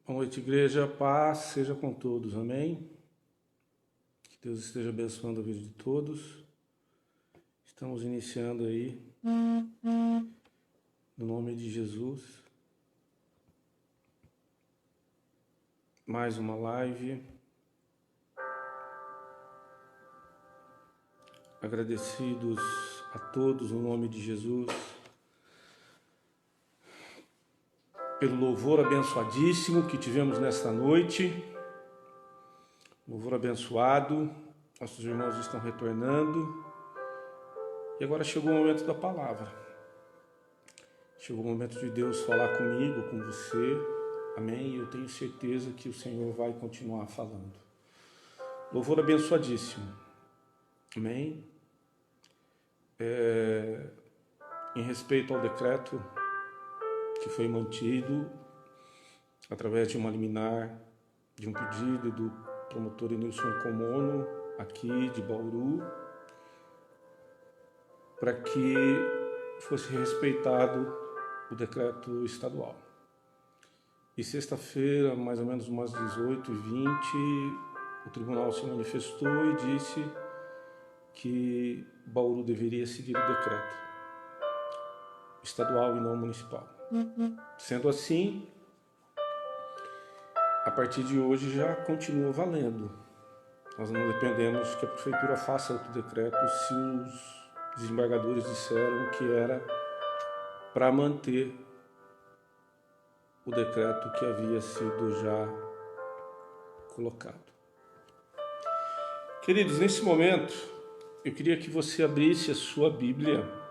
Boa noite, igreja. Paz seja com todos. Amém? Que Deus esteja abençoando a vida de todos. Estamos iniciando aí, no nome de Jesus, mais uma live. Agradecidos a todos, no nome de Jesus, pelo louvor abençoadíssimo que tivemos nesta noite. Louvor abençoado. Nossos irmãos estão retornando. E agora chegou o momento da palavra. Chegou o momento de Deus falar comigo, com você. Amém? E eu tenho certeza que o Senhor vai continuar falando. Louvor abençoadíssimo. Amém? Em respeito ao decreto que foi mantido através de uma liminar, de um pedido do promotor Nilson Comono, aqui de Bauru, para que fosse respeitado o decreto estadual. E sexta-feira, mais ou menos umas 18h20, o tribunal se manifestou e disse que Bauru deveria seguir o decreto estadual e não municipal. Sendo assim, a partir de hoje já continua valendo. Nós não dependemos que a prefeitura faça outro decreto se os desembargadores disseram que era para manter o decreto que havia sido já colocado. Queridos, nesse momento, eu queria que você abrisse a sua Bíblia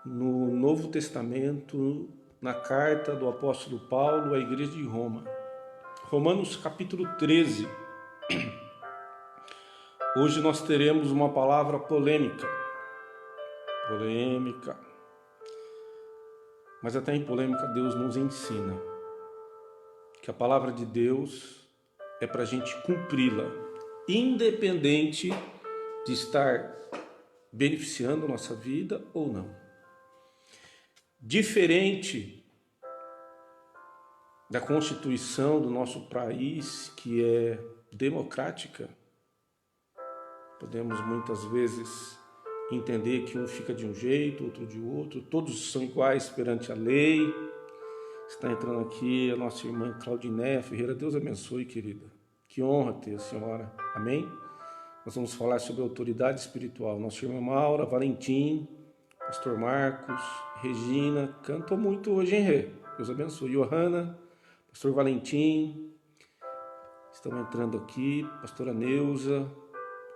no Novo Testamento, na carta do apóstolo Paulo à igreja de Roma. Romanos capítulo 13. Hoje nós teremos uma palavra polêmica. Mas até em polêmica Deus nos ensina que a palavra de Deus é para a gente cumpri-la, independente de estar beneficiando a nossa vida ou não. Diferente da Constituição do nosso país, que é democrática, podemos muitas vezes entender que um fica de um jeito, outro de outro, todos são iguais perante a lei. Está entrando aqui a nossa irmã Claudinéia Ferreira. Deus abençoe, querida. Que honra ter a senhora. Amém? Nós vamos falar sobre autoridade espiritual. Nossa irmã Maura, Valentim, Pastor Marcos, Regina, cantou muito hoje, hein, Rê? Deus abençoe. Johanna, Pastor Valentim, estão entrando aqui, Pastora Neuza,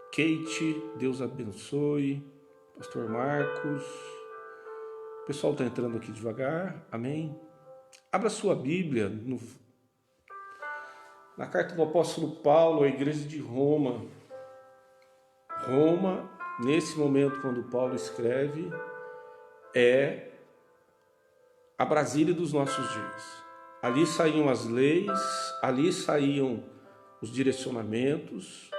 Kate, Deus abençoe, Pastor Marcos. O pessoal está entrando aqui devagar, amém? Abra sua Bíblia na carta do apóstolo Paulo à igreja de Roma. Roma, nesse momento, quando Paulo escreve, é a Brasília dos nossos dias. Ali saíam as leis, ali saíam os direcionamentos,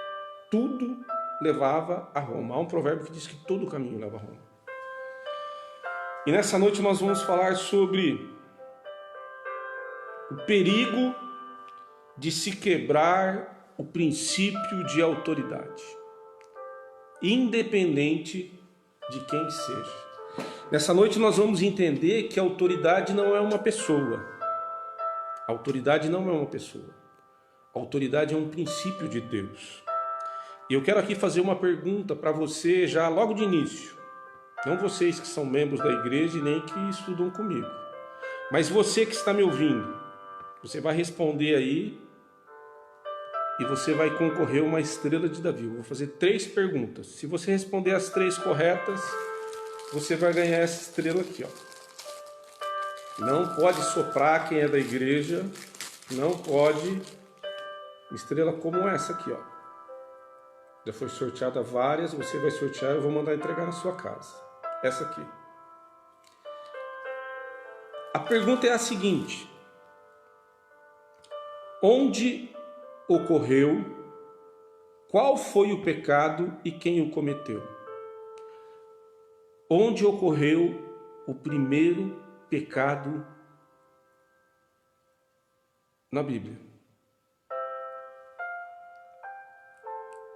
tudo levava a Roma. Há um provérbio que diz que todo caminho leva a Roma. E nessa noite nós vamos falar sobre o perigo de se quebrar o princípio de autoridade, independente de quem seja. Nessa noite nós vamos entender que a autoridade não é uma pessoa. A autoridade não é uma pessoa. A autoridade é um princípio de Deus. E eu quero aqui fazer uma pergunta para você já logo de início. Não vocês que são membros da igreja e nem que estudam comigo. Mas você que está me ouvindo, você vai responder aí e você vai concorrer a uma estrela de Davi. Eu vou fazer 3 perguntas. Se você responder as 3 corretas, você vai ganhar essa estrela aqui, ó. Não pode soprar quem é da igreja. Não pode. Uma estrela como essa aqui, ó. Já foi sorteada várias. Você vai sortear e eu vou mandar entregar na sua casa. Essa aqui. A pergunta é a seguinte: onde ocorreu, qual foi o pecado e quem o cometeu? Onde ocorreu o primeiro pecado na Bíblia.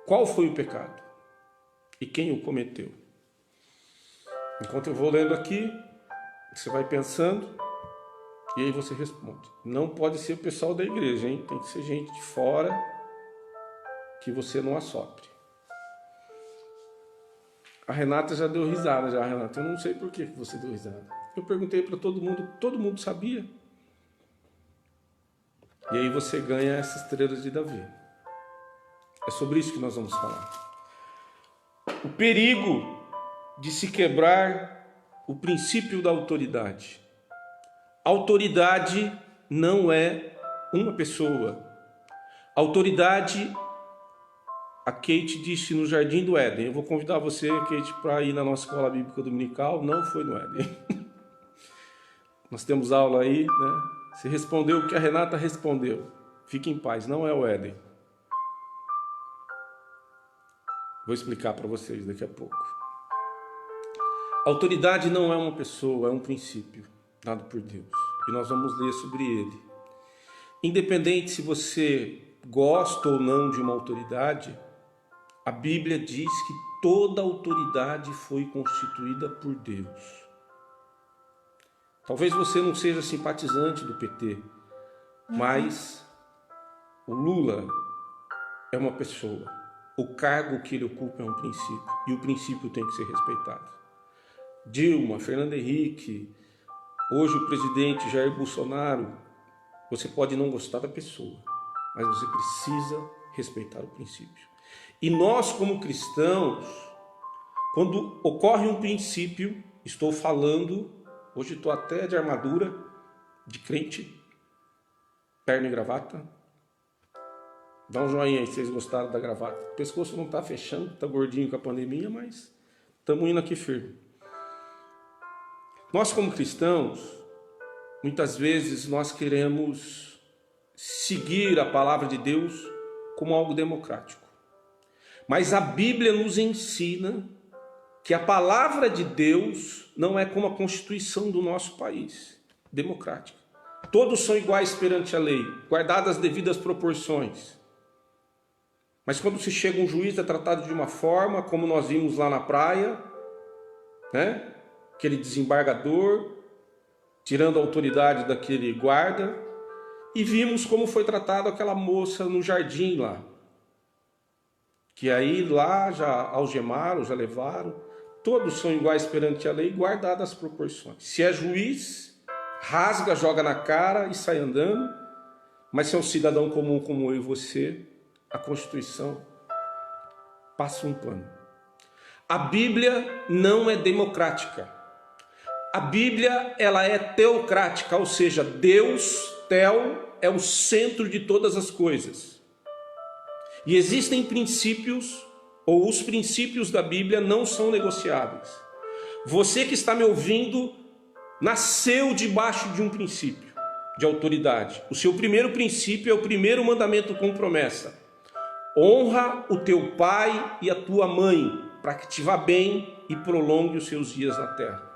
Qual foi o pecado? E quem o cometeu? Enquanto eu vou lendo aqui, você vai pensando e aí você responde. Não pode ser o pessoal da igreja, hein? Tem que ser gente de fora que você não assopre. A Renata já deu risada, já, Renata. Eu não sei por que você deu risada. Eu perguntei para todo mundo sabia. E aí você ganha essas estrelas de Davi. É sobre isso que nós vamos falar. O perigo de se quebrar o princípio da autoridade. Autoridade não é uma pessoa. Autoridade, a Kate disse no Jardim do Éden. Eu vou convidar você, Kate, para ir na nossa escola bíblica dominical. Não foi no Éden. Nós temos aula aí, né? Você respondeu o que a Renata respondeu. Fique em paz, não é o Éden. Vou explicar para vocês daqui a pouco. Autoridade não é uma pessoa, é um princípio dado por Deus. E nós vamos ler sobre ele. Independente se você gosta ou não de uma autoridade, a Bíblia diz que toda autoridade foi constituída por Deus. Talvez você não seja simpatizante do PT, mas o Lula é uma pessoa. O cargo que ele ocupa é um princípio, e o princípio tem que ser respeitado. Dilma, Fernando Henrique, hoje o presidente Jair Bolsonaro, você pode não gostar da pessoa, mas você precisa respeitar o princípio. E nós, como cristãos, quando ocorre um princípio, estou falando, hoje estou até de armadura, de crente, terno e gravata. Dá um joinha aí se vocês gostaram da gravata. O pescoço não está fechando, está gordinho com a pandemia, mas estamos indo aqui firme. Nós, como cristãos, muitas vezes nós queremos seguir a palavra de Deus como algo democrático. Mas a Bíblia nos ensina que a palavra de Deus não é como a Constituição do nosso país, democrática. Todos são iguais perante a lei, guardadas as devidas proporções. Mas quando se chega um juiz é tratado de uma forma, como nós vimos lá na praia, né? Aquele desembargador tirando a autoridade daquele guarda, e vimos como foi tratado aquela moça no jardim lá, que aí lá já algemaram, já levaram. Todos são iguais perante a lei, guardadas as proporções. Se é juiz, rasga, joga na cara e sai andando. Mas se é um cidadão comum como eu e você, a Constituição passa um pano. A Bíblia não é democrática. A Bíblia, ela é teocrática, ou seja, Deus, Teo, é o centro de todas as coisas. E existem princípios, ou os princípios da Bíblia não são negociáveis. Você que está me ouvindo, nasceu debaixo de um princípio de autoridade. O seu primeiro princípio é o primeiro mandamento com promessa. Honra o teu pai e a tua mãe, para que te vá bem e prolongue os seus dias na terra.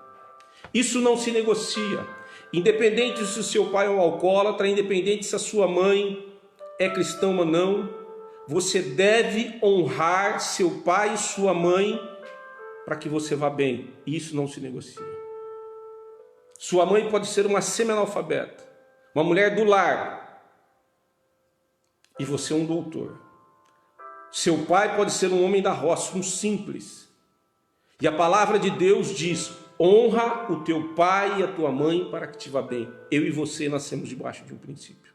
Isso não se negocia. Independente se o seu pai é um alcoólatra, independente se a sua mãe é cristã ou não, você deve honrar seu pai e sua mãe para que você vá bem. Isso não se negocia. Sua mãe pode ser uma semi-analfabeta, uma mulher do lar, e você é um doutor. Seu pai pode ser um homem da roça, um simples. E a palavra de Deus diz: honra o teu pai e a tua mãe para que te vá bem. Eu e você nascemos debaixo de um princípio.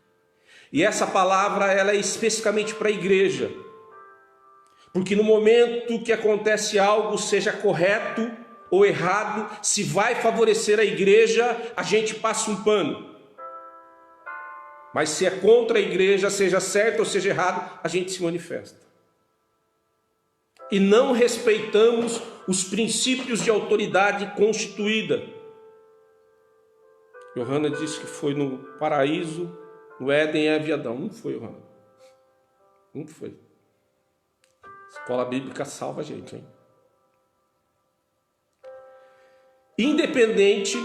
E essa palavra, ela é especificamente para a igreja. Porque no momento que acontece algo, seja correto ou errado, se vai favorecer a igreja, a gente passa um pano. Mas se é contra a igreja, seja certo ou seja errado, a gente se manifesta. E não respeitamos os princípios de autoridade constituída. Johanna disse que foi no paraíso, no Éden, Eva e Adão. Não foi, Johanna. Não foi. Escola bíblica salva a gente, hein? Independente,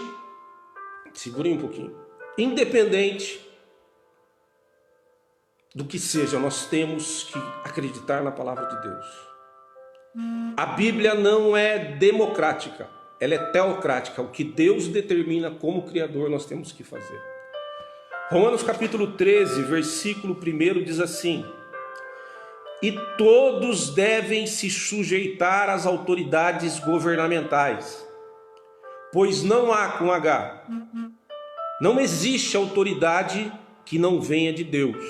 segurem um pouquinho, independente do que seja, nós temos que acreditar na palavra de Deus. A Bíblia não é democrática, ela é teocrática. O que Deus determina como Criador, nós temos que fazer. Romanos capítulo 13, versículo 1 diz assim: e todos devem se sujeitar às autoridades governamentais, pois não há, com H, não existe autoridade que não venha de Deus.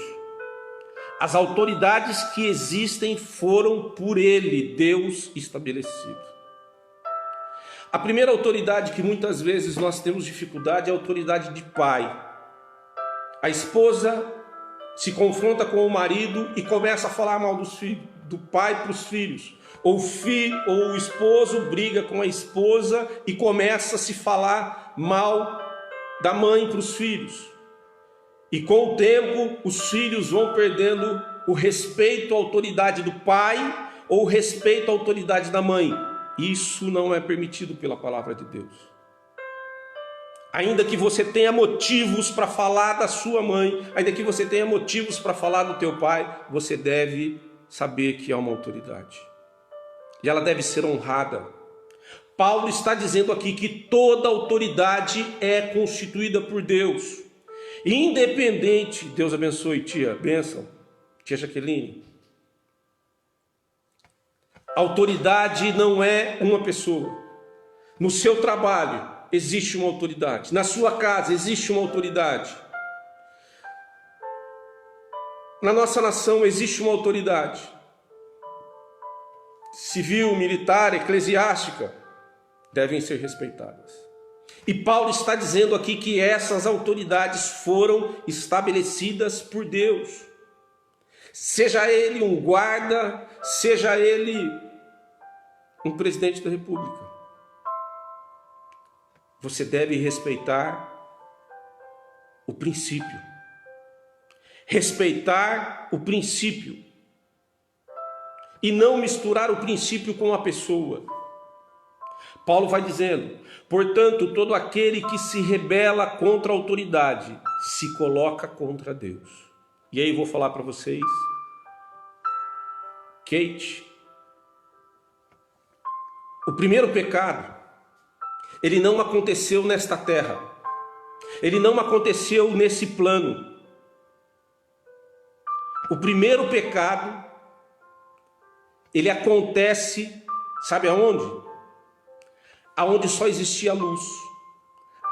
As autoridades que existem foram por Ele, Deus, estabelecido. A primeira autoridade que muitas vezes nós temos dificuldade é a autoridade de pai. A esposa se confronta com o marido e começa a falar mal dos filhos, do pai para os filhos. Ou o esposo briga com a esposa e começa a se falar mal da mãe para os filhos. E com o tempo, os filhos vão perdendo o respeito à autoridade do pai ou o respeito à autoridade da mãe. Isso não é permitido pela palavra de Deus. Ainda que você tenha motivos para falar da sua mãe, ainda que você tenha motivos para falar do teu pai, você deve saber que é uma autoridade. E ela deve ser honrada. Paulo está dizendo aqui que toda autoridade é constituída por Deus. Independente, Deus abençoe, tia, bênção, tia Jaqueline. Autoridade não é uma pessoa. No seu trabalho existe uma autoridade. Na sua casa existe uma autoridade. Na nossa nação existe uma autoridade. Civil, militar, eclesiástica devem ser respeitadas. E Paulo está dizendo aqui que essas autoridades foram estabelecidas por Deus. Seja ele um guarda, seja ele um presidente da República. Você deve respeitar o princípio. Respeitar o princípio. E não misturar o princípio com a pessoa. Paulo vai dizendo: portanto, todo aquele que se rebela contra a autoridade se coloca contra Deus. E aí eu vou falar para vocês, Kate, o primeiro pecado, ele não aconteceu nesta terra, ele não aconteceu nesse plano. O primeiro pecado, ele acontece, sabe aonde? Aonde só existia luz,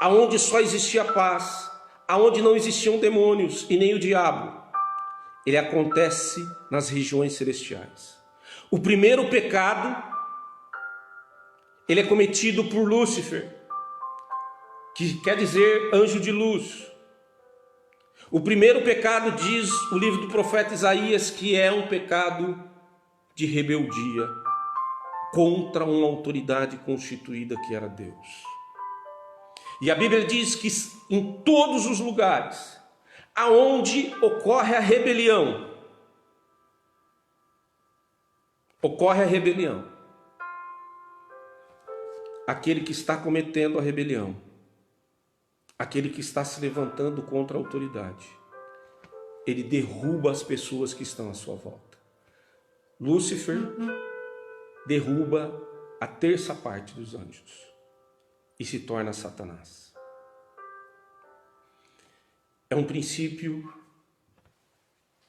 aonde só existia paz, aonde não existiam demônios e nem o diabo. Ele acontece nas regiões celestiais. O primeiro pecado, ele é cometido por Lúcifer, que quer dizer anjo de luz. O primeiro pecado, diz o livro do profeta Isaías, que é um pecado de rebeldia contra uma autoridade constituída que era Deus. E a Bíblia diz que em todos os lugares aonde ocorre a rebelião, aquele que está cometendo a rebelião, aquele que está se levantando contra a autoridade, ele derruba as pessoas que estão à sua volta. Lúcifer derruba a terça parte dos anjos e se torna Satanás. É um princípio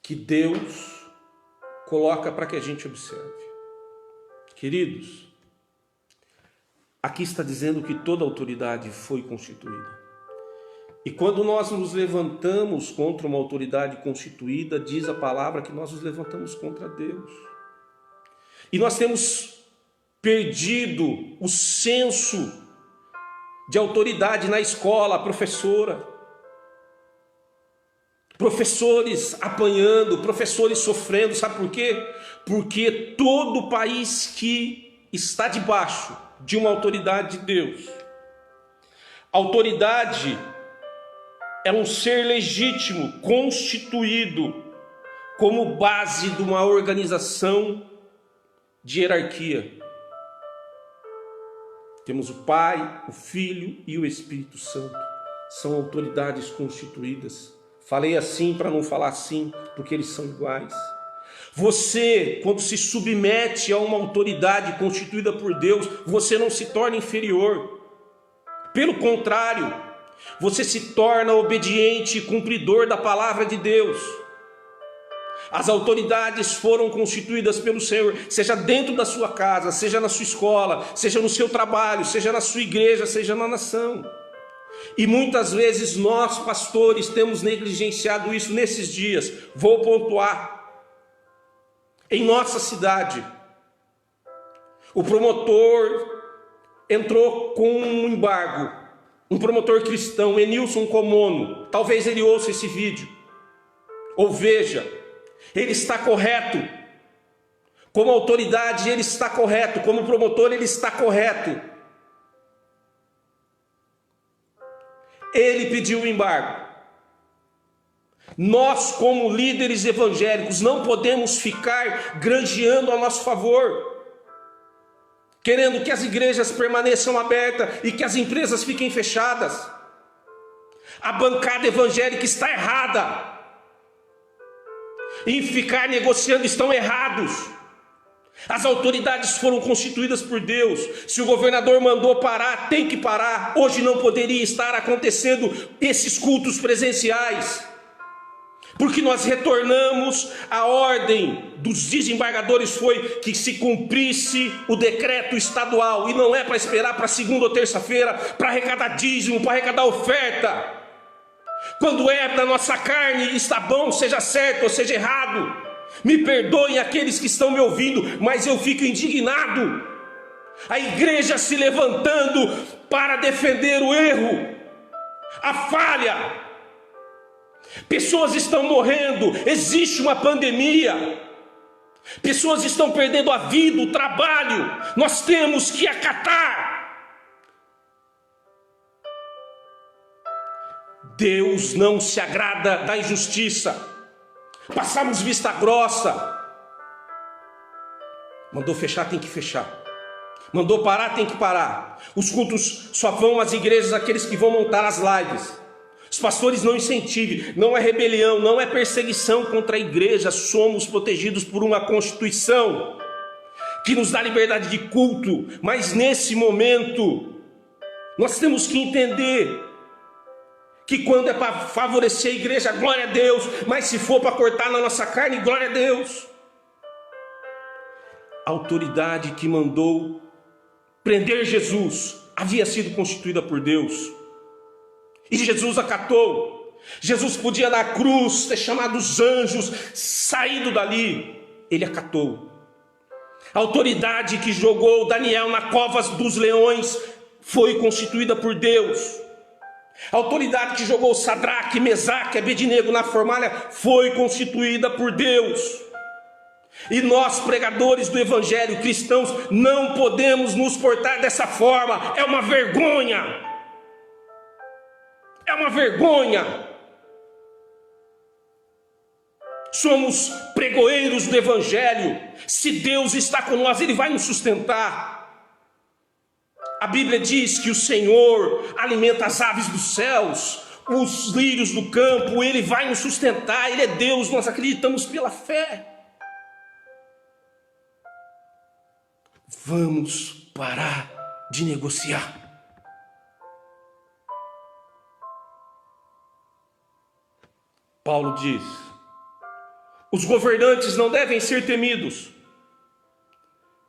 que Deus coloca para que a gente observe. Queridos, aqui está dizendo que toda autoridade foi constituída. E quando nós nos levantamos contra uma autoridade constituída, diz a palavra que nós nos levantamos contra Deus. E nós temos perdido o senso de autoridade na escola, professores apanhando, professores sofrendo. Sabe por quê? Porque todo país que está debaixo de uma autoridade de Deus, autoridade é um ser legítimo, constituído como base de uma organização de hierarquia. Temos o Pai, o Filho e o Espírito Santo. São autoridades constituídas, Falei assim para não falar assim, porque eles são iguais. Você, quando se submete a uma autoridade constituída por Deus, você não se torna inferior. Pelo contrário, você se torna obediente e cumpridor da palavra de Deus. As autoridades foram constituídas pelo Senhor, seja dentro da sua casa, seja na sua escola, seja no seu trabalho, seja na sua igreja, seja na nação. E muitas vezes nós, pastores, temos negligenciado isso nesses dias. Vou pontuar. Em nossa cidade, o promotor entrou com um embargo. Um promotor cristão, Enilson Comono. Talvez ele ouça esse vídeo. Ou veja. Ele está correto. Como autoridade, ele está correto. Como promotor, ele está correto. Ele pediu o embargo. Nós, como líderes evangélicos, não podemos ficar granjeando a nosso favor, querendo que as igrejas permaneçam abertas e que as empresas fiquem fechadas. A bancada evangélica está errada. Em ficar negociando estão errados. As autoridades foram constituídas por Deus. Se o governador mandou parar, tem que parar. Hoje não poderia estar acontecendo esses cultos presenciais, porque nós retornamos. A ordem dos desembargadores foi que se cumprisse o decreto estadual, e não é para esperar para segunda ou terça-feira para arrecadar dízimo, para arrecadar oferta. Quando é da nossa carne, está bom, seja certo ou seja errado. Me perdoem aqueles que estão me ouvindo, mas eu fico indignado. A igreja se levantando para defender o erro, a falha. Pessoas estão morrendo, existe uma pandemia. Pessoas estão perdendo a vida, o trabalho. Nós temos que acatar. Deus não se agrada da injustiça. Passamos vista grossa. Mandou fechar, tem que fechar. Mandou parar, tem que parar. Os cultos só vão às igrejas aqueles que vão montar as lives. Os pastores não incentivem. Não é rebelião, não é perseguição contra a igreja. Somos protegidos por uma Constituição que nos dá liberdade de culto. Mas nesse momento nós temos que entender que quando é para favorecer a igreja, glória a Deus. Mas se for para cortar na nossa carne, glória a Deus. A autoridade que mandou prender Jesus havia sido constituída por Deus. E Jesus acatou. Jesus podia na cruz ter chamado os anjos, saído dali. Ele acatou. A autoridade que jogou Daniel na cova dos leões foi constituída por Deus. A autoridade que jogou Sadraque, Mesaque e Abednego na fornalha foi constituída por Deus. E nós, pregadores do evangelho, cristãos, não podemos nos portar dessa forma. É uma vergonha. É uma vergonha. Somos pregoeiros do evangelho. Se Deus está com nós, Ele vai nos sustentar. A Bíblia diz que o Senhor alimenta as aves dos céus, os lírios do campo. Ele vai nos sustentar. Ele é Deus, nós acreditamos pela fé. Vamos parar de negociar. Paulo diz: os governantes não devem ser temidos.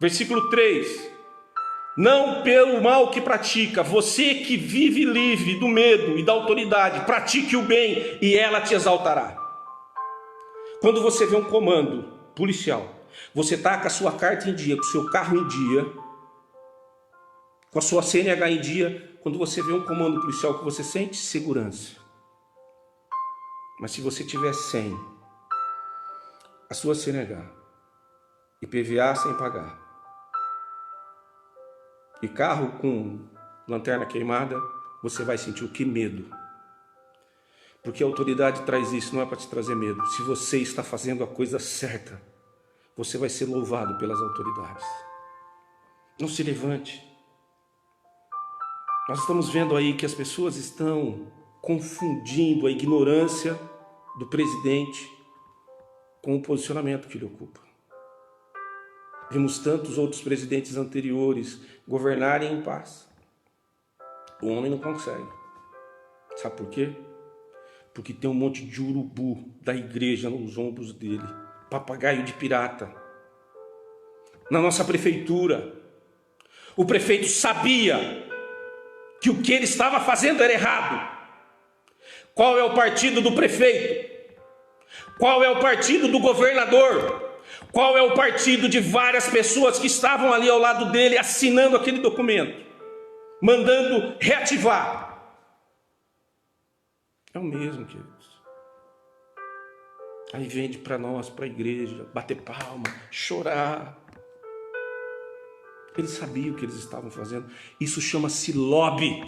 Versículo 3: não pelo mal que pratica. Você que vive livre do medo e da autoridade, pratique o bem e ela te exaltará. Quando você vê um comando policial, você está com a sua carta em dia, com o seu carro em dia, com a sua CNH em dia. Quando você vê um comando policial, que você sente segurança. Mas se você tiver sem a sua CNH, IPVA sem pagar, e carro com lanterna queimada, você vai sentir o que? Medo. Porque a autoridade traz isso, não é para te trazer medo. Se você está fazendo a coisa certa, você vai ser louvado pelas autoridades. Não se levante. Nós estamos vendo aí que as pessoas estão confundindo a ignorância do presidente com o posicionamento que ele ocupa. Vimos tantos outros presidentes anteriores governarem em paz. O homem não consegue. Sabe por quê? Porque tem um monte de urubu da igreja nos ombros dele. Papagaio de pirata. Na nossa prefeitura, o prefeito sabia que o que ele estava fazendo era errado. Qual é o partido do prefeito? Qual é o partido do governador? Qual é o partido de várias pessoas que estavam ali ao lado dele assinando aquele documento, mandando reativar? É o mesmo, queridos. Aí vende para nós, para a igreja, bater palma, chorar. Eles sabiam o que eles estavam fazendo. Isso chama-se lobby.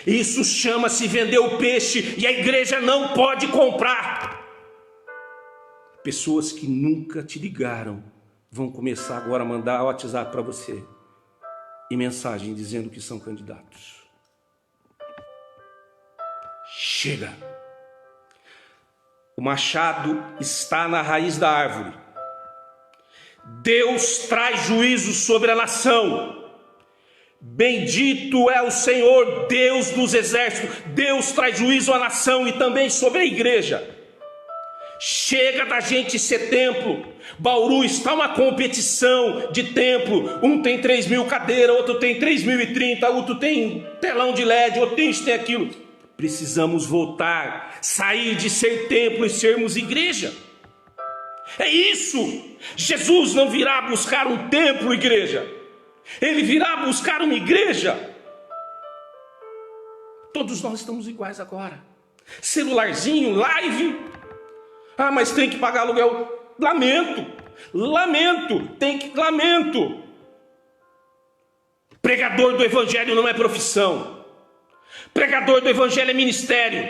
Isso chama-se vender o peixe e a igreja não pode comprar. Pessoas que nunca te ligaram vão começar agora a mandar WhatsApp para você e mensagem dizendo que são candidatos. Chega! O machado está na raiz da árvore. Deus traz juízo sobre a nação. Bendito é o Senhor, Deus dos exércitos. Deus traz juízo à nação e também sobre a igreja. Chega da gente ser templo. Bauru está uma competição de templo. Um tem 3.000 cadeiras, outro tem 3.030, outro tem telão de LED, outro tem isso, tem aquilo. Precisamos voltar, sair de ser templo e sermos igreja. É isso. Jesus não virá buscar um templo, igreja. Ele virá buscar uma igreja. Todos nós estamos iguais agora. Celularzinho, live. Ah, mas tem que pagar aluguel. Lamento. Pregador do evangelho não é profissão. Pregador do evangelho é ministério.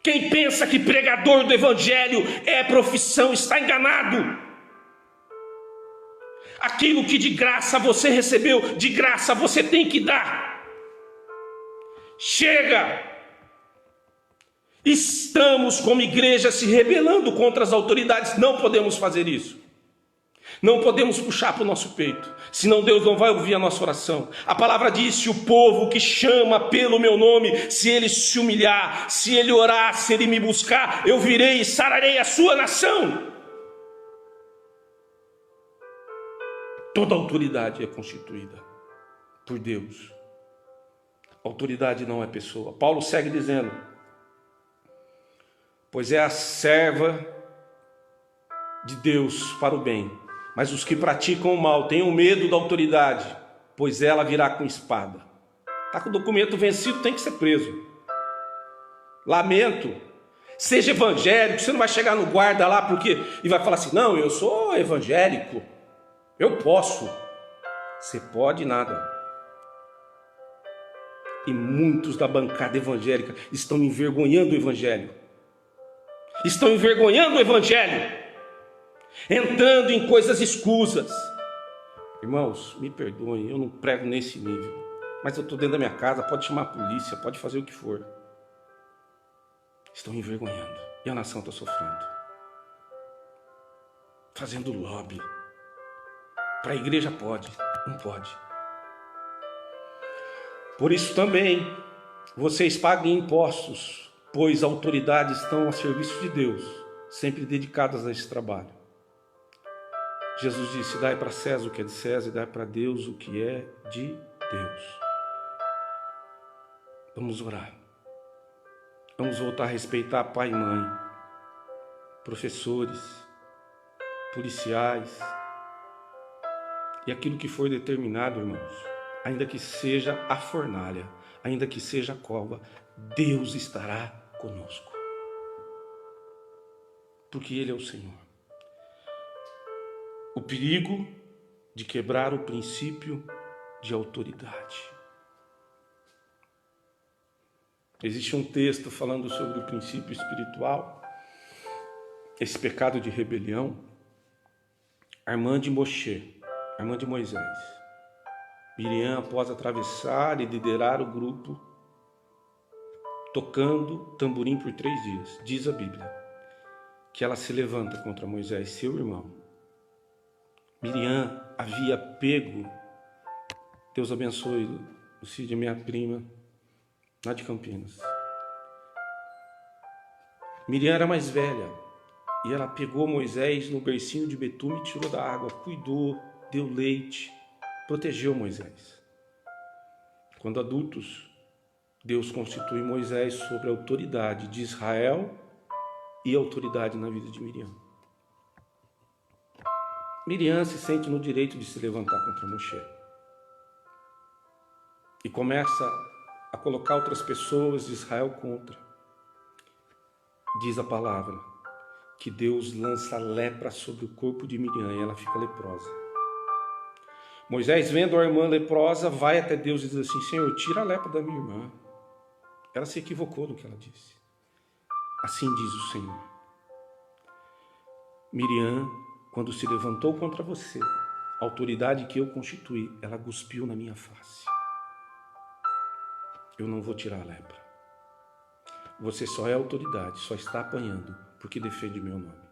Quem pensa que pregador do evangelho é profissão está enganado. Aquilo que de graça você recebeu, de graça você tem que dar. Chega! Estamos como igreja se rebelando contra as autoridades. Não podemos fazer isso. Não podemos puxar para o nosso peito, senão Deus não vai ouvir a nossa oração. A palavra diz: se o povo que chama pelo meu nome, se ele se humilhar, se ele orar, se ele me buscar, eu virei e sararei a sua nação. Toda autoridade é constituída por Deus. Autoridade não é pessoa. Paulo segue dizendo: pois é a serva de Deus para o bem. Mas os que praticam o mal tenham medo da autoridade, pois ela virá com espada. Está com o documento vencido, tem que ser preso. Lamento. Seja evangélico, você não vai chegar no guarda lá porque e vai falar assim: não, eu sou evangélico, eu posso. Você pode nada. E muitos da bancada evangélica estão envergonhando o evangelho. Estão envergonhando o evangelho. Entrando em coisas escusas. Irmãos, me perdoem, eu não prego nesse nível. Mas eu estou dentro da minha casa, pode chamar a polícia, pode fazer o que for. Estão envergonhando. E a nação está sofrendo. Fazendo lobby. Para a igreja pode, não pode. Por isso também, vocês paguem impostos, pois autoridades estão a serviço de Deus, sempre dedicadas a esse trabalho. Jesus disse: dai para César o que é de César e dai para Deus o que é de Deus. Vamos orar. Vamos voltar a respeitar pai e mãe, professores, policiais e aquilo que for determinado, irmãos. Ainda que seja a fornalha, ainda que seja a cova, Deus estará conosco. Porque Ele é o Senhor. O perigo de quebrar o princípio de autoridade. Existe um texto falando sobre o princípio espiritual, esse pecado de rebelião. Armand de Moshe, irmã de Moisés. Miriam, após atravessar e liderar o grupo, tocando tamborim por 3 dias. Diz a Bíblia que ela se levanta contra Moisés, seu irmão. Miriam havia pego, Deus abençoe o Cid, minha prima, lá de Campinas. Miriam era mais velha e ela pegou Moisés no bercinho de betume e tirou da água, cuidou, deu leite, protegeu Moisés. Quando adultos, Deus constitui Moisés sobre a autoridade de Israel e autoridade na vida de Miriam. Miriam se sente no direito de se levantar contra Moshe e começa a colocar outras pessoas de Israel contra. Diz a palavra que Deus lança lepra sobre o corpo de Miriam e ela fica leprosa. Moisés, vendo a irmã leprosa, vai até Deus e diz assim: Senhor, tira a lepra da minha irmã. Ela se equivocou no que ela disse. Assim diz o Senhor: Miriam, quando se levantou contra você, a autoridade que eu constituí, ela cuspiu na minha face. Eu não vou tirar a lepra. Você só é autoridade, só está apanhando porque defende meu nome.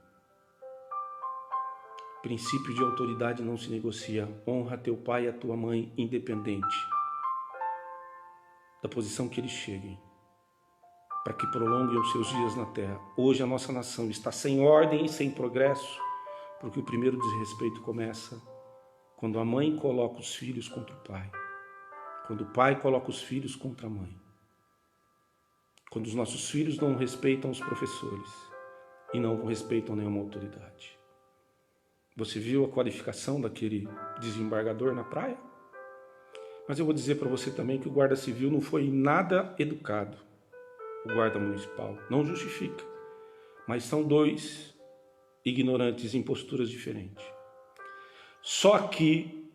Princípio de autoridade não se negocia. Honra teu pai e a tua mãe, independente da posição que eles cheguem, para que prolonguem os seus dias na terra. Hoje a nossa nação está sem ordem e sem progresso, porque o primeiro desrespeito começa quando a mãe coloca os filhos contra o pai, quando o pai coloca os filhos contra a mãe, quando os nossos filhos não respeitam os professores e não respeitam nenhuma autoridade. Você viu a qualificação daquele desembargador na praia? Mas eu vou dizer para você também que o guarda civil não foi nada educado. O guarda municipal não justifica, mas são 2 ignorantes em posturas diferentes. Só que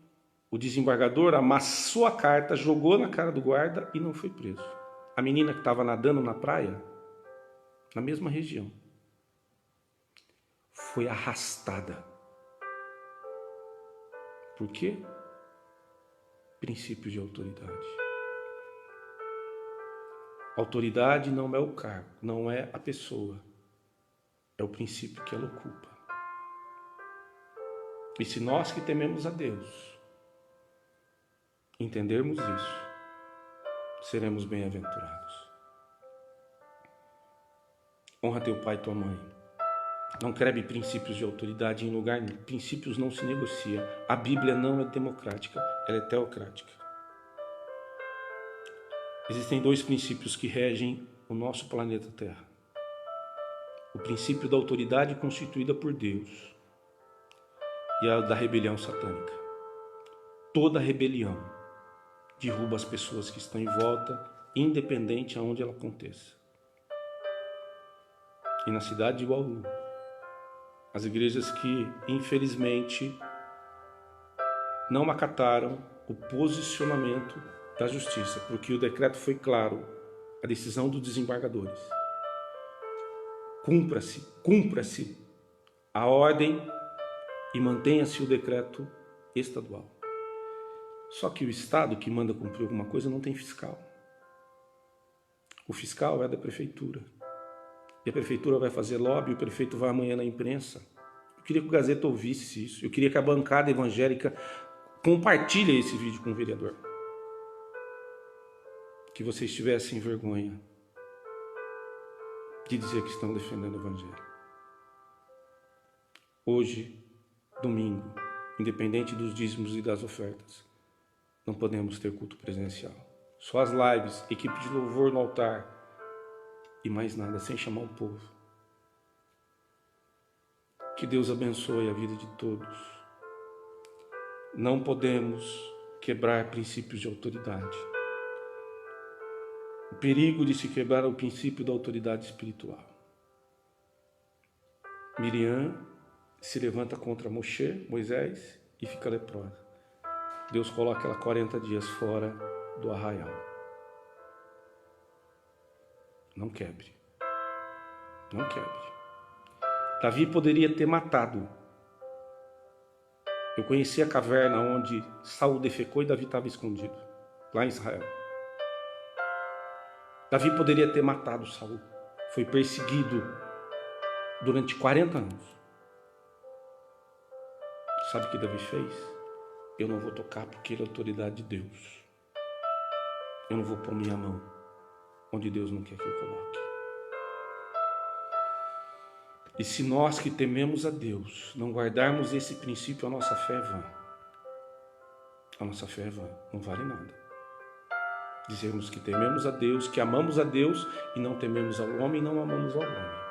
o desembargador amassou a carta, jogou na cara do guarda e não foi preso. A menina que estava nadando na praia, na mesma região, foi arrastada. Por quê? Princípio de autoridade. Autoridade não é o cargo, não é a pessoa. É o princípio que ela ocupa. E se nós que tememos a Deus entendermos isso, seremos bem-aventurados. Honra teu pai e tua mãe. Não crebe princípios de autoridade em lugar nenhum. Princípios não se negocia. A Bíblia não é democrática, ela é teocrática. Existem 2 princípios que regem o nosso planeta Terra. O princípio da autoridade constituída por Deus e a da rebelião satânica. Toda rebelião derruba as pessoas que estão em volta, independente aonde ela aconteça. E na cidade de Bauru, as igrejas que, infelizmente, não acataram o posicionamento da justiça, porque o decreto foi claro, a decisão dos desembargadores. Cumpra-se a ordem e mantenha-se o decreto estadual. Só que o Estado que manda cumprir alguma coisa não tem fiscal. O fiscal é da prefeitura. E a prefeitura vai fazer lobby, o prefeito vai amanhã na imprensa. Eu queria que o Gazeta ouvisse isso. Eu queria que a bancada evangélica compartilhe esse vídeo com o vereador. Que vocês tivessem vergonha de dizer que estão defendendo o evangelho. Hoje, domingo, independente dos dízimos e das ofertas, não podemos ter culto presencial. Só as lives, equipe de louvor no altar, e mais nada, sem chamar o povo. Que Deus abençoe a vida de todos. Não podemos quebrar princípios de autoridade. O perigo de se quebrar é o princípio da autoridade espiritual. Miriam se levanta contra Moisés e fica leprosa. Deus coloca ela 40 dias fora do arraial. Não quebre. Não quebre. Davi poderia ter matado. Eu conheci a caverna onde Saul defecou e Davi estava escondido, lá em Israel. Davi poderia ter matado Saul. Foi perseguido durante 40 anos. Sabe o que Davi fez? Eu não vou tocar porque ele é autoridade de Deus. Eu não vou pôr minha mão onde Deus não quer que eu coloque. E se nós que tememos a Deus não guardarmos esse princípio, a nossa fé é vã. A nossa fé é vã, não vale nada. Dizermos que tememos a Deus, que amamos a Deus e não tememos ao homem, não amamos ao homem.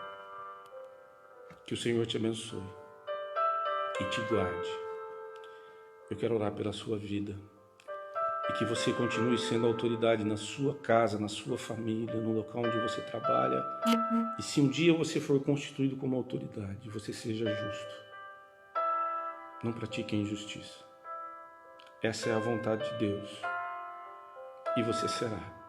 Que o Senhor te abençoe e te guarde. Eu quero orar pela sua vida e que você continue sendo autoridade na sua casa, na sua família, no local onde você trabalha. E se um dia você for constituído como autoridade, você seja justo. Não pratique a injustiça. Essa é a vontade de Deus. E você será.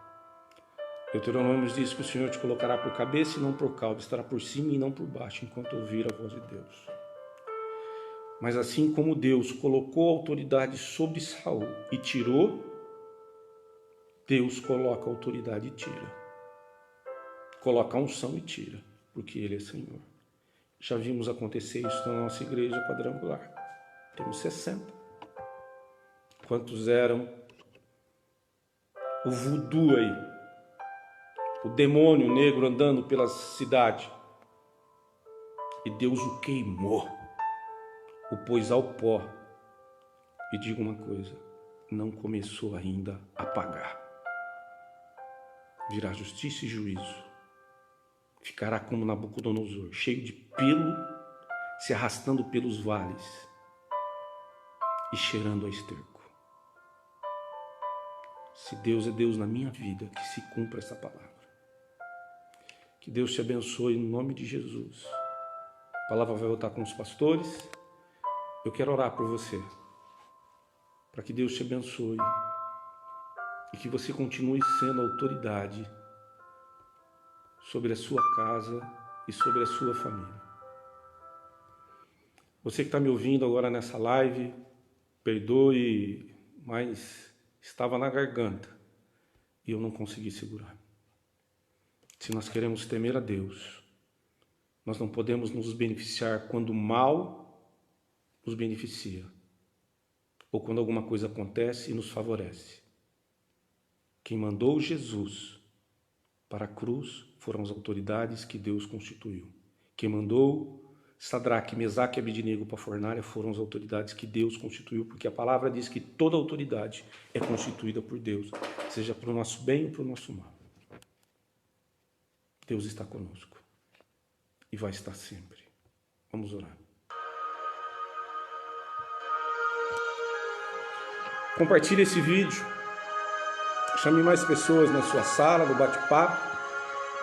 Deuteronômio diz que o Senhor te colocará por cabeça e não por cauda, estará por cima e não por baixo, enquanto ouvir a voz de Deus. Mas assim como Deus colocou a autoridade sobre Saul e tirou, Deus coloca a autoridade e tira. Coloca a unção e tira, porque Ele é Senhor. Já vimos acontecer isso na nossa igreja quadrangular. Temos 60. Quantos eram? O voodoo aí, o demônio negro andando pela cidade. E Deus o queimou, o pôs ao pó. E digo uma coisa, não começou ainda a pagar. Virá justiça e juízo. Ficará como Nabucodonosor, cheio de pelo, se arrastando pelos vales e cheirando a esterco. Se Deus é Deus na minha vida, que se cumpra essa palavra. Que Deus te abençoe no nome de Jesus. A palavra vai voltar com os pastores. Eu quero orar por você, para que Deus te abençoe e que você continue sendo autoridade sobre a sua casa e sobre a sua família. Você que está me ouvindo agora nessa live, perdoe, mas estava na garganta e eu não consegui segurar. Se nós queremos temer a Deus, nós não podemos nos beneficiar quando o mal nos beneficia ou quando alguma coisa acontece e nos favorece. Quem mandou Jesus para a cruz foram as autoridades que Deus constituiu. Quem mandou Sadraque, Mesaque e Abednego para a fornalha foram as autoridades que Deus constituiu, porque a palavra diz que toda autoridade é constituída por Deus, seja para o nosso bem ou para o nosso mal. Deus está conosco e vai estar sempre. Vamos orar. Compartilhe esse vídeo, chame mais pessoas na sua sala, no bate-papo,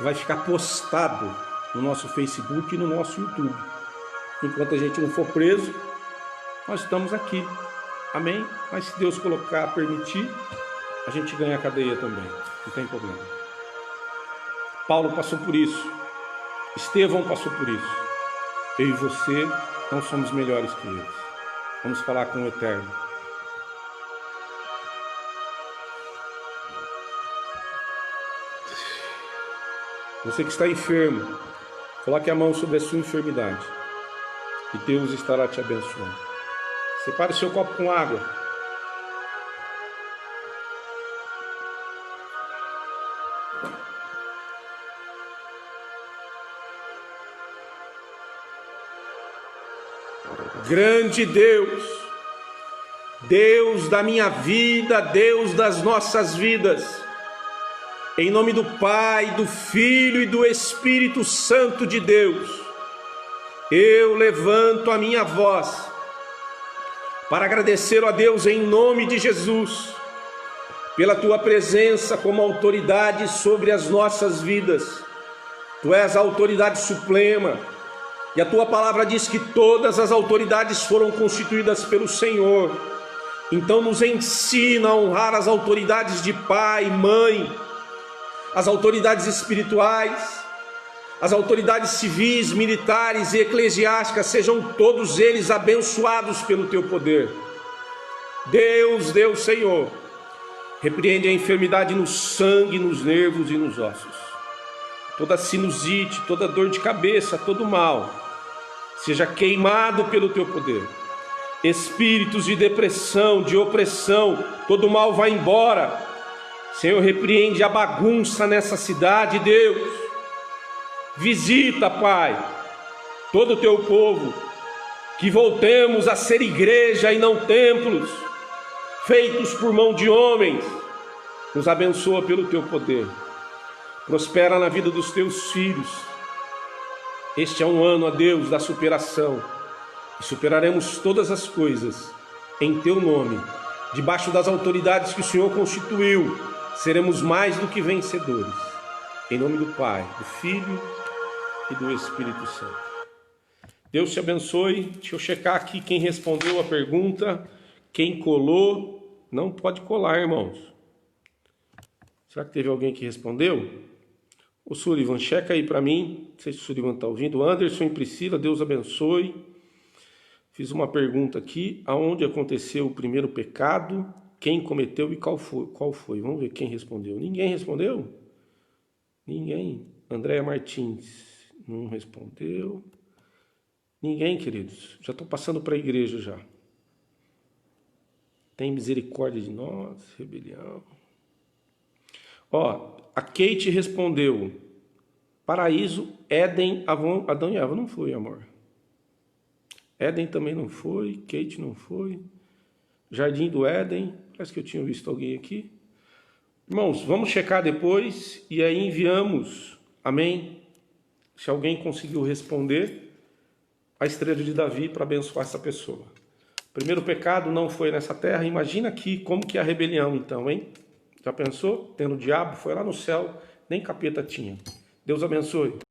vai ficar postado no nosso Facebook e no nosso YouTube. Enquanto a gente não for preso, nós estamos aqui. Amém? Mas se Deus colocar, permitir, a gente ganha a cadeia também. Não tem problema. Paulo passou por isso. Estevão passou por isso. Eu e você não somos melhores que eles. Vamos falar com o Eterno. Você que está enfermo, coloque a mão sobre a sua enfermidade. E Deus estará te abençoando. Separe o seu copo com água. Grande Deus, Deus da minha vida, Deus das nossas vidas, em nome do Pai, do Filho e do Espírito Santo de Deus, eu levanto a minha voz para agradecer a Deus em nome de Jesus, pela Tua presença como autoridade sobre as nossas vidas. Tu és a autoridade suprema, e a Tua palavra diz que todas as autoridades foram constituídas pelo Senhor. Então nos ensina a honrar as autoridades de pai, mãe, as autoridades espirituais, as autoridades civis, militares e eclesiásticas, sejam todos eles abençoados pelo Teu poder. Deus, Senhor, Repreende a enfermidade no sangue, nos nervos e nos ossos. Toda sinusite, toda dor de cabeça, todo mal, seja queimado pelo teu poder. Espíritos de depressão, de opressão, todo mal vai embora. Senhor, repreende a bagunça nessa cidade, Deus. Visita, Pai, todo o teu povo, que voltemos a ser igreja e não templos, feitos por mão de homens. Nos abençoa pelo teu poder. Prospera na vida dos teus filhos. Este é um ano, ó Deus, da superação. E superaremos todas as coisas em teu nome. Debaixo das autoridades que o Senhor constituiu, seremos mais do que vencedores. Em nome do Pai, do Filho e do Espírito Santo. Deus te abençoe. Deixa eu checar aqui quem respondeu a pergunta. Quem colou, não pode colar, irmãos. Será que teve alguém que respondeu? O Sullivan, checa aí para mim. Não sei se o Sullivan está ouvindo. Anderson e Priscila, Deus abençoe. Fiz uma pergunta aqui. Aonde aconteceu o primeiro pecado? Quem cometeu e qual foi? Vamos ver quem respondeu. Ninguém respondeu? Ninguém. Andréia Martins não respondeu. Ninguém, queridos. Já estou passando para a igreja já. Tem misericórdia de nós, rebelião. Ó, a Kate respondeu. Paraíso, Éden, Adão e Eva. Não foi, amor. Éden também não foi. Kate não foi. Jardim do Éden. Parece que eu tinha visto alguém aqui. Irmãos, vamos checar depois e aí enviamos. Amém? Se alguém conseguiu responder, a estrela de Davi para abençoar essa pessoa. O primeiro pecado não foi nessa terra. Imagina aqui como que é a rebelião então, hein? Já pensou? Tendo o diabo, foi lá no céu, nem capeta tinha. Deus abençoe.